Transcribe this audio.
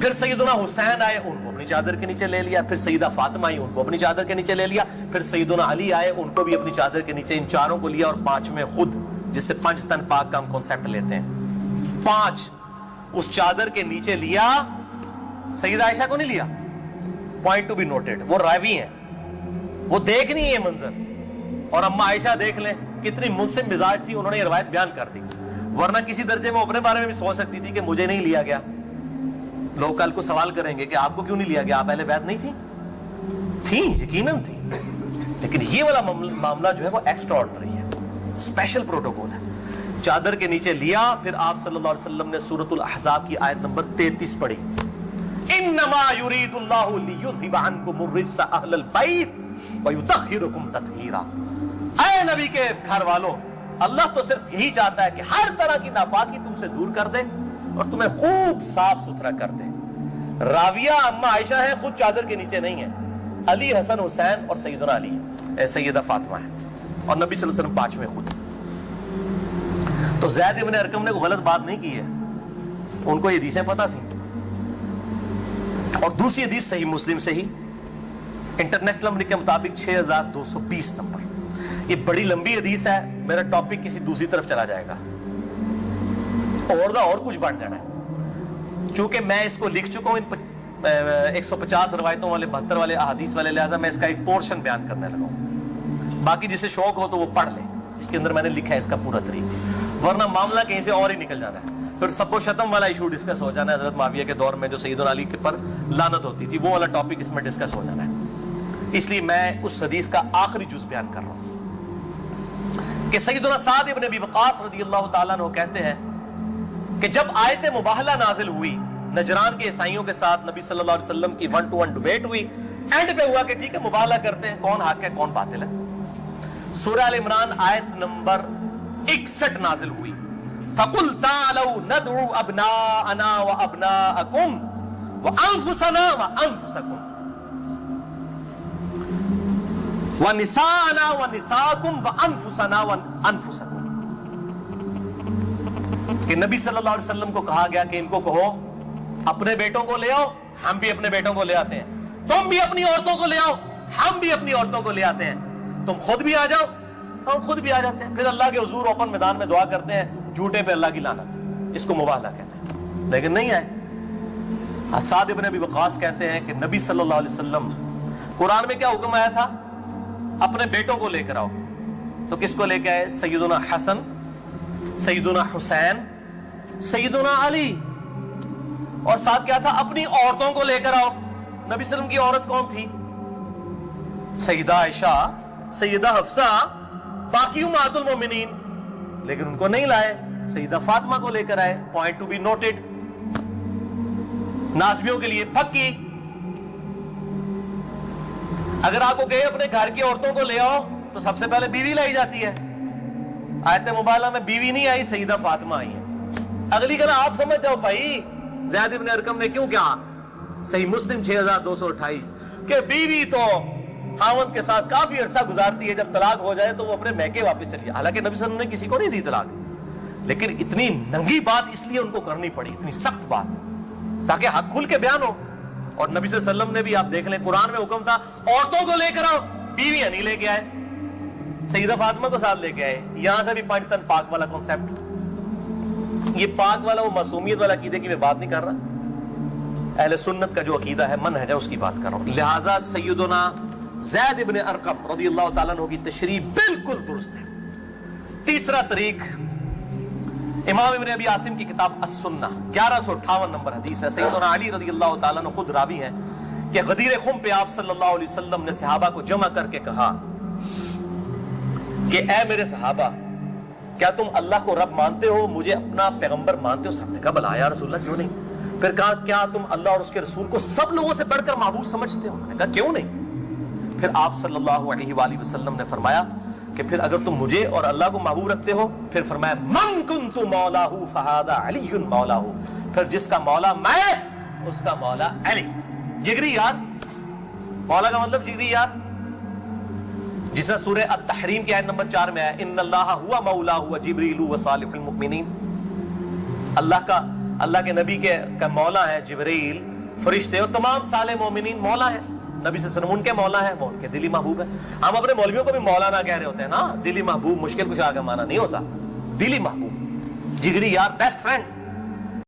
پھر سیدنا حسین آئے، ان کو اپنی چادر کے نیچے لے لیا، پھر سیدہ فاطمہ آئی، ان کو اپنی چادر کے نیچے لے لیا، پھر سیدنا علی آئے، ان کو بھی اپنی چادر کے نیچے، ان چاروں کو لیا، اور پانچویں خود، جس سے 5 تن پاک کا ہم کانسیپٹ لیتے ہیں، 5 اس چادر کے نیچے لیا۔ سیدہ عائشہ کو نہیں لیا، پوائنٹ ٹو بی نوٹڈ، وہ راوی ہیں، وہ دیکھ نہیں یہ منظر، اور اما عائشہ دیکھ لیں کتنی منصف مزاج تھی، انہوں نے یہ روایت بیان کر دی، ورنہ کسی درجے میں اپنے بارے میں بھی سوچ سکتی تھی کہ مجھے نہیں لیا گیا، لوگ کل کو سوال کریں گے کہ آپ کو کیوں نہیں لیا گیا، آپ اہل بیت نہیں تھی، یقیناً تھی، لیکن یہ والا معاملہ جو ہے وہ ایکسٹرا آرڈنری ہے، اسپیشل پروٹوکول ہے۔ چادر کے نیچے لیا، پھر آپ صلی اللہ علیہ وسلم نے سورۃ الاحزاب کی آیت نمبر 33 پڑھی، انما یرید اللہ لیذھب عنکم الرجس اہل البیت ویطہرکم تطہیرا۔ اے نبی کے گھر والوں، اللہ تو صرف یہی چاہتا ہے کہ ہر طرح کی ناپاکی تم سے دور کر دے اور تمہیں خوب صاف ستھرا کر دے۔ راویہ اما عائشہ ہیں، خود چادر کے نیچے نہیں ہیں، علی، حسن، حسین اور سیدنا علی ہیں، سیدہ فاطمہ ہیں، اور نبی صلی اللہ علیہ وسلم 5ویں خود۔ تو زید ابن ارقم نے کوئی غلط بات نہیں کی ہے، ان کو یہ حدیثیں پتہ تھیں۔ اور دوسری حدیث صحیح مسلم سے ہی، انٹرنیشنل نمبر کے مطابق 6220 نمبر، یہ بڑی لمبی حدیث ہے، میرا ٹاپک کسی دوسری طرف چلا جائے گا اور کچھ بڑھ جانا ہے، چونکہ میں اس کو لکھ چکا ہوں 150 روایتوں والے 72 والے احادیث والے، لہذا میں اس کا ایک پورشن بیان کرنے لگا ہوں، باقی جسے شوق ہو تو وہ پڑھ لے، اس کے اندر میں نے لکھا ہے اس کا پورا طریقہ، ورنہ معاملہ کہیں سے اور ہی نکل جانا ہے، پھر سب و شتم والا ایشو ڈسکس ہو جانا ہے، حضرت معاویہ کے دور میں جو سیدنا علی کے پر لعنت ہوتی تھی، وہ والا ٹاپک اس میں ڈسکس ہو جانا ہے، اس لیے میں اس حدیث کا آخری جز بیان کر رہا ہوں کہ سیدنا سعد ابن ابی وقاص رضی اللہ تعالیٰ عنہ کہتے ہیں کہ جب آیت مباہلہ نازل ہوئی نجران کے عیسائیوں کے ساتھ، نبی صلی اللہ علیہ وسلم کی 1-to-1 ڈیبیٹ ہوئی، اینڈ پہ ہوا کہ ٹھیک ہے مباہلہ کرتے ہیں، کون حق ہے کون باطل ہے۔ سورہ ال عمران آیت نمبر 61 نازل ہوئی، فَقُلْ تَعْالَوْا نَدْعُوا أَبْنَاءَنَا وَأَبْنَاءَكُمْ وَأَنفُسَنَا وَأَنفُسَكُمْ وَنِسَاءَنَا وَنِسَاءَكُمْ وَأَنفُسَنَا وَأَنفُسَكُمْ، کہ نبی صلی اللہ علیہ وسلم کو کہا گیا کہ ان کو کہو اپنے بیٹوں کو لے آؤ، ہم بھی اپنے بیٹوں کو لے آتے ہیں، تم بھی اپنی عورتوں کو لے آؤ، ہم بھی اپنی عورتوں کو لے آتے ہیں، تم خود بھی آ جاؤ، ہم خود بھی آ جاتے ہیں، پھر اللہ کے حضور اوپن میدان میں دعا کرتے ہیں، جھوٹے پہ اللہ کی لعنت، اس کو مباہلہ کہتے ہیں، لیکن نہیں آئے۔ سعد ابن ابی وقاص کہتے ہیں کہ نبی صلی اللہ علیہ وسلم، قرآن میں کیا حکم آیا تھا؟ اپنے بیٹوں کو لے کر آؤ، تو کس کو لے کے آئے؟ سیدنا حسن، سیدنا حسین، سیدنا علی، اور ساتھ کیا تھا؟ اپنی عورتوں کو لے کر آؤ۔ نبی صلی اللہ علیہ وسلم کی عورت کون تھی؟ سیدہ عائشہ، سیدہ حفصہ، باقی امہات المومنین، لیکن ان کو نہیں لائے، سیدہ فاطمہ کو لے کر آئے، پوائنٹ ٹو بی نوٹڈ، نازبیوں کے لیے پھکی۔ اگر آپ کو کہے اپنے گھر کی عورتوں کو لے آؤ تو سب سے پہلے بیوی لائی جاتی ہے، آیت مباہلہ میں بیوی نہیں آئی، سیدہ فاطمہ آئی ہے۔ اگلی گلا آپ سمجھ جاؤ بھائی زید ابن ارقم نے کیوں کہا، صحیح مسلم 6228، کہ بیوی تو خاوند کے ساتھ کافی عرصہ گزارتی ہے، جب طلاق ہو جائے تو وہ اپنے میکے واپس چلی، حالانکہ نبی صلی اللہ علیہ وسلم نے کسی کو نہیں دی طلاق، لیکن اتنی ننگی بات اس لیے ان کو کرنی پڑی، اتنی سخت بات، تاکہ حق کھل کے بیان ہو۔ اور نبی صلی اللہ علیہ وسلم نے بھی آپ دیکھ لیں، قرآن میں حکم تھا عورتوں کو لے کر آؤ، بیویاں نہیں لے کے آئے، سیدہ فاطمہ کو ساتھ لے کے آئے۔ یہاں سے بھی 5 تن پاک والا کنسپٹ، یہ پاک والا وہ معصومیت والا عقیدے کی میں بات نہیں کر رہا، اہل سنت کا جو عقیدہ ہے، منہج ہے، اس کی بات کر رہا ہوں۔ لہٰذا سیدنا زید ابن ارقم رضی اللہ تعالیٰ عنہ کی تشریح بالکل درست ہے۔ تیسرا طریق، امام ابن ابی عاصم کی کتاب السنہ 1158 نمبر حدیث ہے، سیدنا علی رضی اللہ تعالیٰ عنہ خود راوی ہیں کہ غدیر خم پہ آپ صلی اللہ علیہ وسلم نے صحابہ کو جمع کر کے کہا کہ اے میرے صحابہ، کیا تم اللہ کو رب مانتے ہو، مجھے اپنا پیغمبر مانتے ہو؟ صاحب نے کہا بلا یا رسول اللہ، کیوں نہیں؟ پھر کہا کیا تم اللہ اور اس کے رسول کو سب لوگوں سے بڑھ کر محبوب سمجھتے ہو؟ میں نے کہا کیوں نہیں؟ پھر آپ صلی اللہ علیہ وآلہ وسلم نے فرمایا کہ پھر اگر تم مجھے اور اللہ کو محبوب رکھتے ہو، پھر فرمایا من کنت مولاہ فہذا علی مولاہ، پھر جس کا مولا میں، اس کا مولا علی، جگری یار، مولا کا مطلب جگری یار، جس طرح سورہ التحریم کی آیت نمبر 4 میں آیا ان اللہ ہوا مولاہ وجبریل وصالح المؤمنین، اللہ کے نبی کا مولا ہے جبریل فرشتے اور تمام صالح مومنین مولا ہیں. نبی صلی اللہ علیہ وسلم ان کے مولا ہیں, وہ ان کے دلی محبوب ہیں. ہم اپنے مولویوں کو بھی مولانا کہہ رہے ہوتے ہیں نا. دلی محبوب مشکل کچھ آگے مانا نہیں ہوتا, دلی محبوب, جگری یار, بیسٹ فرینڈ.